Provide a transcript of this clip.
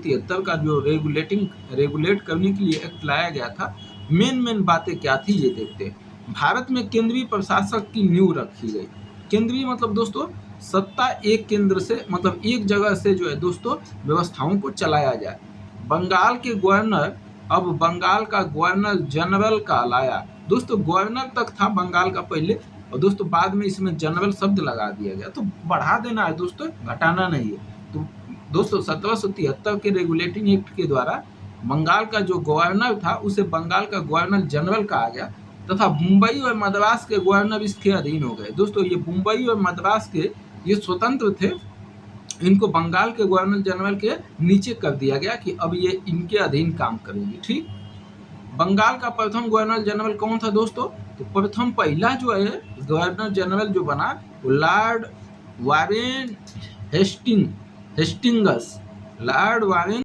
73 का जो रेगुलेट करने के लिए एक्ट लाया गया था, मेन बातें क्या थी ये देखते हैं। भारत में केंद्रीय प्रशासक की नींव रखी गई। केंद्रीय मतलब दोस्तों सत्ता एक केंद्र से, मतलब एक जगह से जो है दोस्तों व्यवस्थाओं को चलाया जाए। बंगाल के गवर्नर अब बंगाल का गवर्नर जनरल का लाया। दोस्तों गवर्नर तक था बंगाल का पहले, और दोस्तों बाद में इसमें जनरल शब्द लगा दिया गया, तो बढ़ा देना है दोस्तों, घटाना नहीं है। तो दोस्तों 1773 के रेगुलेटिंग एक्ट के द्वारा बंगाल का जो गवर्नर था उसे बंगाल का गवर्नर जनरल कहा गया, तथा मुंबई और मद्रास के गवर्नर इसके अधीन हो गए। दोस्तों ये मुंबई और मद्रास के ये स्वतंत्र थे, इनको बंगाल के गवर्नर जनरल के नीचे कर दिया गया कि अब ये इनके अधीन काम करेंगे। ठीक, बंगाल का प्रथम गवर्नर जनरल कौन था दोस्तों? तो प्रथम पहला जो है गवर्नर जनरल जो बना वो Lord Warren Hastings, Lord Warren